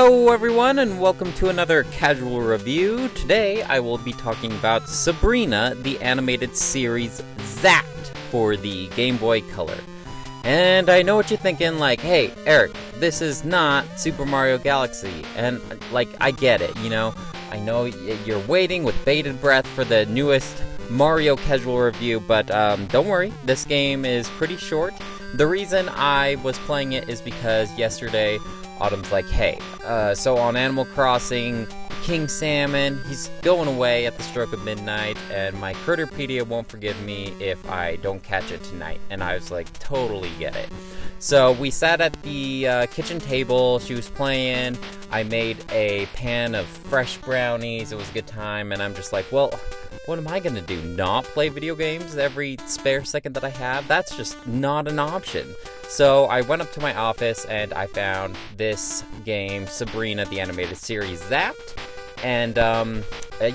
Hello everyone and welcome to another casual review. Today I will be talking about Sabrina the Animated Series Zapped for the Gameboy Color. And I know what you're thinking, like, hey Eric, this is not Super Mario Galaxy. And like, I get it, you know. I know you're waiting with bated breath for the newest Mario casual review, but don't worry, this game is pretty short. The reason I was playing it is because yesterday Autumn's like, hey, so on Animal Crossing, King Salmon, he's going away at the stroke of midnight, and my Critterpedia won't forgive me if I don't catch it tonight. And I was like, totally get it. So we sat at the kitchen table, she was playing, I made a pan of fresh brownies, it was a good time, and I'm just like, well, what am I gonna do? Not play video games every spare second that I have? That's just not an option. So I went up to my office and I found this game, Sabrina the Animated Series Zapped. And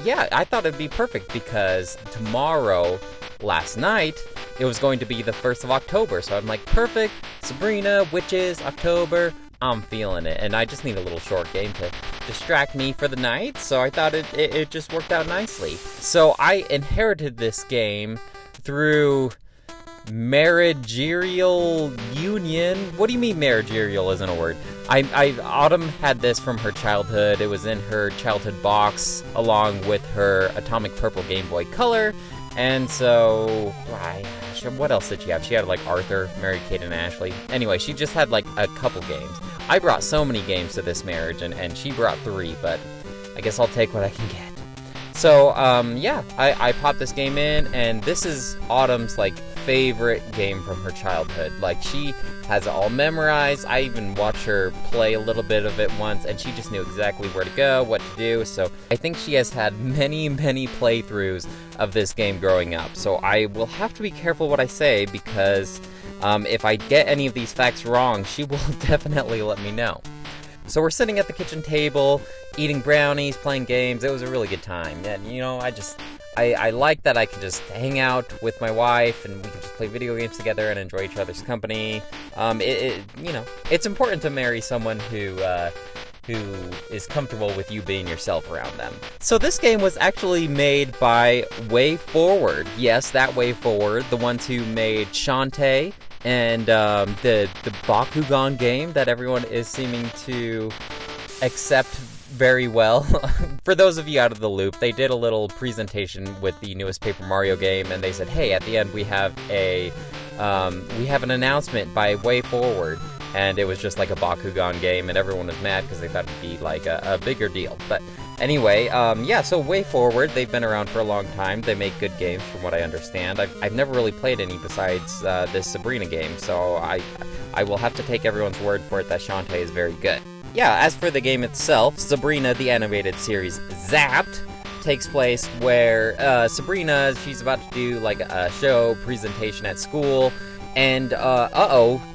yeah, I thought it'd be perfect because tomorrow, last night, it was going to be the 1st of October. So I'm like, perfect, Sabrina, witches, October, I'm feeling it. And I just need a little short game to distract me for the night. So I thought it just worked out nicely. So I inherited this game through marriageal union. What do you mean marriageal isn't a word? Autumn had this from her childhood. It was in her childhood box along with her Atomic Purple Game Boy Color. And so, what else did she have? She had like Arthur, Mary Kate and Ashley. Anyway, she just had like a couple games. I brought so many games to this marriage and she brought 3, but I guess I'll take what I can get. So, yeah, I popped this game in, and this is Autumn's, like, favorite game from her childhood. Like, she has it all memorized. I even watched her play a little bit of it once, and she just knew exactly where to go, what to do. So I think she has had many, many playthroughs of this game growing up. So I will have to be careful what I say, because if I get any of these facts wrong, she will definitely let me know. So we're sitting at the kitchen table, eating brownies, playing games. It was a really good time. And, you know, I like that I can just hang out with my wife and we can just play video games together and enjoy each other's company. You know, it's important to marry someone who is comfortable with you being yourself around them. So this game was actually made by WayForward. Yes, that WayForward, the ones who made Shantae and the Bakugan game that everyone is seeming to accept very well. For those of you out of the loop, they did a little presentation with the newest Paper Mario game, and they said, hey, at the end we have an announcement by WayForward. And it was just like a Bakugan game, and everyone was mad because they thought it'd be like a bigger deal. But anyway, yeah, so WayForward, they've been around for a long time. They make good games from what I understand. I've never really played any besides this Sabrina game, so I will have to take everyone's word for it that Shantae is very good. Yeah, as for the game itself, Sabrina the Animated Series Zapped takes place where Sabrina, she's about to do like a show presentation at school. And,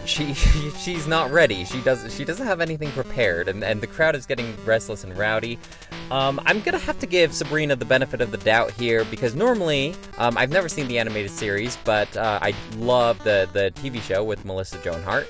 she's not ready. She doesn't have anything prepared, and the crowd is getting restless and rowdy. I'm gonna have to give Sabrina the benefit of the doubt here, because normally, I've never seen the animated series, but, I love the TV show with Melissa Joan Hart.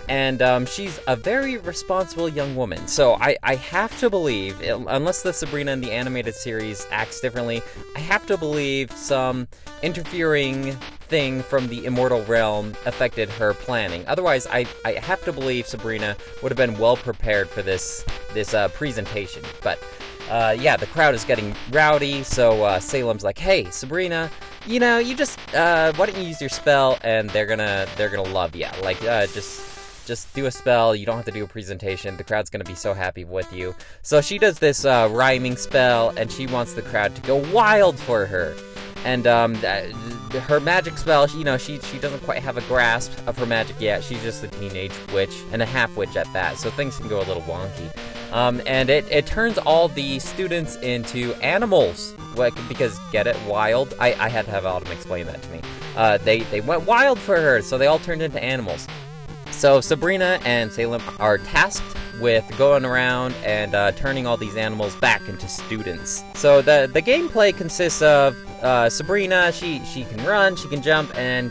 And she's a very responsible young woman. So I have to believe, unless the Sabrina in the animated series acts differently, I have to believe some interfering thing from the immortal realm affected her planning. Otherwise, I have to believe Sabrina would have been well prepared for this presentation. But yeah, the crowd is getting rowdy, so Salem's like, hey, Sabrina, you know, you just why don't you use your spell, and they're gonna love you. Like, just do a spell, you don't have to do a presentation, the crowd's gonna be so happy with you. So she does this rhyming spell, and she wants the crowd to go wild for her. And her magic spell, you know, she doesn't quite have a grasp of her magic yet. She's just a teenage witch, and a half-witch at that, so things can go a little wonky. And it turns all the students into animals. Like, because, get it, wild? I had to have Autumn explain that to me. They went wild for her, so they all turned into animals. So Sabrina and Salem are tasked with going around and turning all these animals back into students. So the gameplay consists of Sabrina, she can run, she can jump, and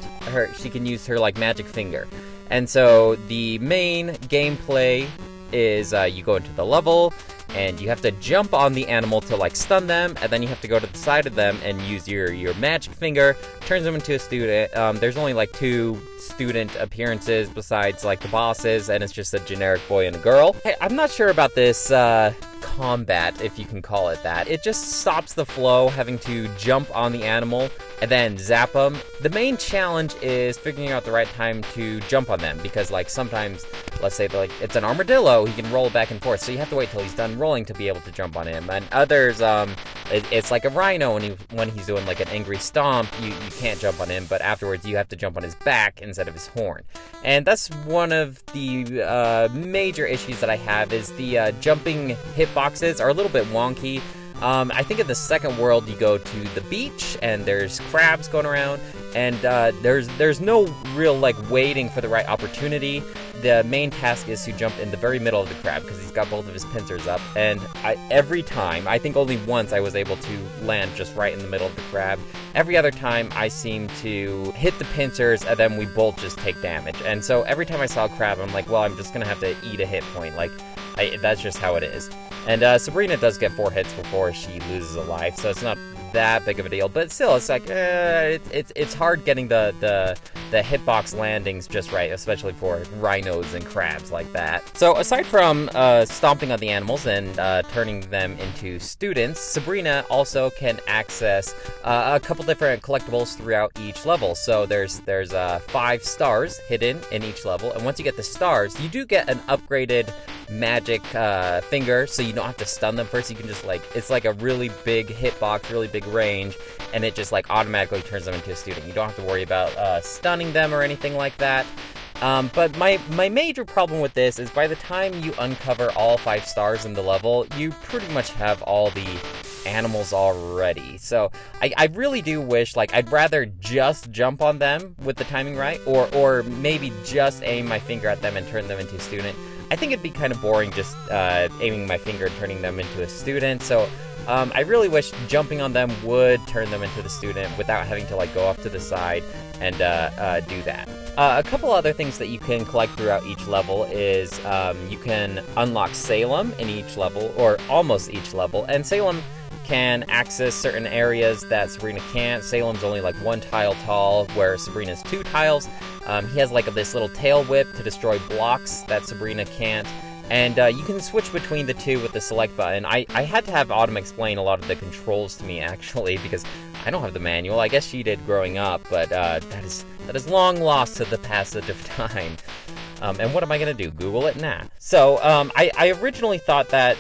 she can use her like magic finger. And so the main gameplay is you go into the level, and you have to jump on the animal to like stun them, and then you have to go to the side of them and use your magic finger, turns them into a student. There's only like 2 student appearances besides like the bosses, and it's just a generic boy and a girl. Hey, I'm not sure about this combat, if you can call it that. It just stops the flow, having to jump on the animal and then zap them. The main challenge is figuring out the right time to jump on them, because like sometimes, let's say like it's an armadillo, he can roll back and forth, so you have to wait till he's done rolling to be able to jump on him. And others, it's like a rhino, when he's doing like an angry stomp, you can't jump on him, but afterwards you have to jump on his back instead of his horn. And that's one of the major issues that I have, is the jumping hitboxes are a little bit wonky. I think in the second world you go to the beach and there's crabs going around, and there's no real like waiting for the right opportunity. The main task is to jump in the very middle of the crab, because he's got both of his pincers up, and every time, I think only once I was able to land just right in the middle of the crab. Every other time I seem to hit the pincers and then we both just take damage. And so every time I saw a crab, I'm like, well, I'm just gonna have to eat a hit point. Like, that's just how it is. And Sabrina does get 4 hits before she loses a life, so it's not that big of a deal. But still, it's like it's hard getting the hitbox landings just right, especially for rhinos and crabs like that. So aside from stomping on the animals and turning them into students, Sabrina also can access a couple different collectibles throughout each level. So there's 5 stars hidden in each level, and once you get the stars, you do get an upgraded magic finger, so you don't have to stun them first. You can just like, it's like a really big hitbox, really big range, and it just like automatically turns them into a student. You don't have to worry about stunning them or anything like that. But my major problem with this is by the time you uncover all 5 stars in the level, you pretty much have all the animals already. So I really do wish, like, I'd rather just jump on them with the timing right, or maybe just aim my finger at them and turn them into a student. I think it'd be kind of boring just aiming my finger and turning them into a student. So I really wish jumping on them would turn them into the student without having to like go off to the side and do that. A couple other things that you can collect throughout each level is you can unlock Salem in each level, or almost each level, and Salem can access certain areas that Sabrina can't. Salem's only like 1 tile tall, where Sabrina's 2 tiles. He has like this little tail whip to destroy blocks that Sabrina can't. And you can switch between the 2 with the select button. I had to have Autumn explain a lot of the controls to me, actually, because I don't have the manual. I guess she did growing up, but that is long lost to the passage of time. And what am I going to do? Google it? Nah. So, I originally thought that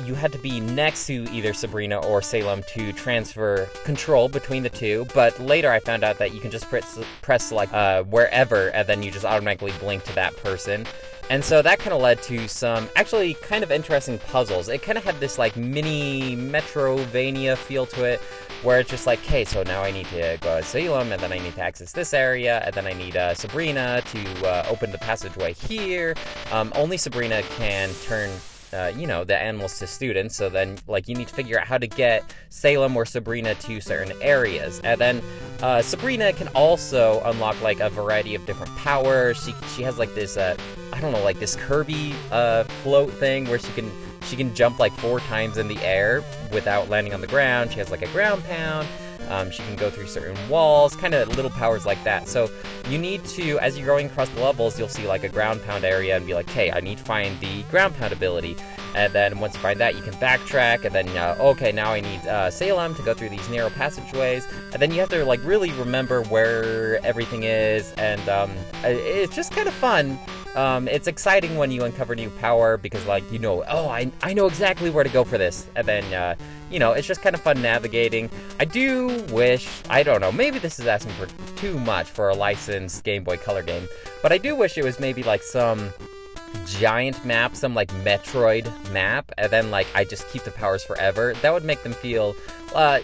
you had to be next to either Sabrina or Salem to transfer control between the 2, but later I found out that you can just press select wherever, and then you just automatically blink to that person. And so that kind of led to some actually kind of interesting puzzles. It kind of had this like mini Metrovania feel to it, where it's just like, okay, so now I need to go to Salem, and then I need to access this area, and then I need Sabrina to open the passageway here. Only Sabrina can turn the animals to students, so then like you need to figure out how to get Salem or Sabrina to certain areas. And then Sabrina can also unlock like a variety of different powers. She has like this I don't know, like this Kirby float thing where she can jump like 4 times in the air without landing on the ground. She has like a ground pound. She can go through certain walls, kind of little powers like that. So you need to, as you're going across the levels, you'll see like a ground pound area and be like, hey, I need to find the ground pound ability. And then once you find that, you can backtrack, and then, okay, now I need Salem to go through these narrow passageways. And then you have to like really remember where everything is, and it's just kind of fun. It's exciting when you uncover new power, because like, I know exactly where to go for this. And then, it's just kind of fun navigating. I do wish, I don't know, maybe this is asking for too much for a licensed Game Boy Color game, but I do wish it was maybe like some giant map, some like Metroid map, and then like I just keep the powers forever. That would make them feel a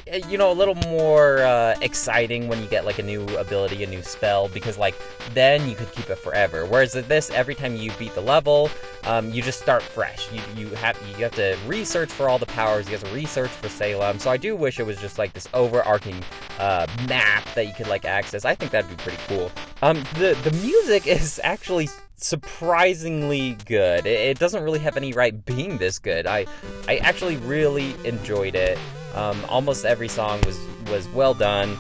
little more exciting when you get like a new ability, a new spell, because like then you could keep it forever. Whereas with this, every time you beat the level, you just start fresh. You have to research for all the powers. You have to research for Salem. So I do wish it was just like this overarching map that you could like access. I think that'd be pretty cool. The music is actually surprisingly good. It doesn't really have any right being this good. I actually really enjoyed it. Almost every song was well done.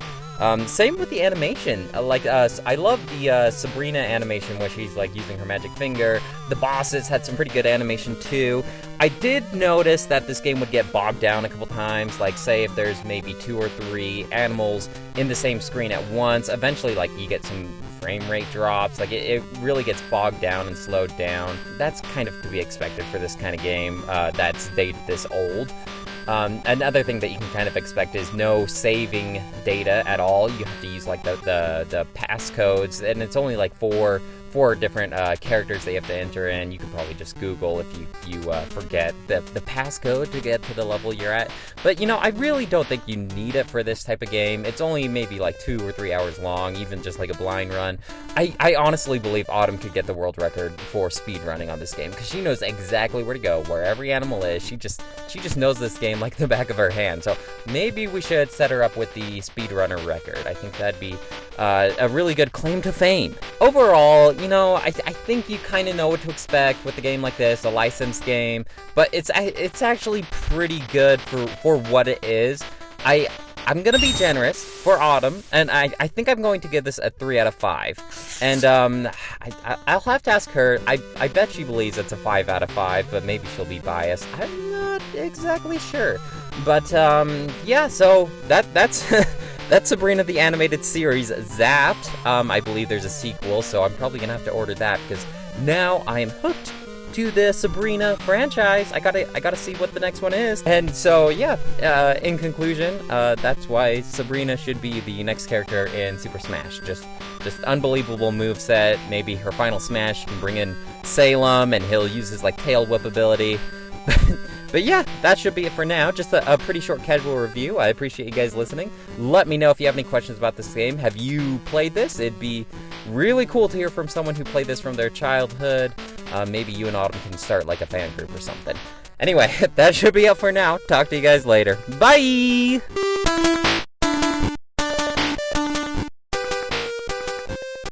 Same with the animation. I love the Sabrina animation where she's like using her magic finger. The bosses had some pretty good animation too. I did notice that this game would get bogged down a couple times. Like, say if there's maybe 2 or 3 animals in the same screen at once, eventually like you get some frame rate drops. Like it really gets bogged down and slowed down. That's kind of to be expected for this kind of game that's dated this old. Another thing that you can kind of expect is no saving data at all. You have to use like the passcodes, and it's only like four different characters that you have to enter in. You could probably just Google if you forget the passcode to get to the level you're at. But I really don't think you need it for this type of game. It's only maybe like 2 or 3 hours long, even just like a blind run. I honestly believe Autumn could get the world record for speed running on this game, because she knows exactly where to go, where every animal is. She just knows this game like the back of her hand. So maybe we should set her up with the speedrunner record. I think that'd be a really good claim to fame. Overall, I think you kind of know what to expect with a game like this, a licensed game, but it's actually pretty good for what it is. I'm gonna be generous for Autumn, and I think I'm going to give this a 3 out of 5. And I'll have to ask her. I bet she believes it's a 5 out of 5, but maybe she'll be biased. I'm not exactly sure. But yeah, so that's that's Sabrina the Animated Series, Zapped. I believe there's a sequel, so I'm probably gonna have to order that, because now I am hooked to the Sabrina franchise. I gotta see what the next one is. And so yeah, in conclusion, that's why Sabrina should be the next character in Super Smash. Just unbelievable moveset. Maybe her final smash can bring in Salem, and he'll use his like tail whip ability. But yeah, that should be it for now. Just a pretty short casual review. I appreciate you guys listening. Let me know if you have any questions about this game. Have you played this? It'd be really cool to hear from someone who played this from their childhood. Maybe you and Autumn can start like a fan group or something. Anyway, that should be it for now. Talk to you guys later. Bye!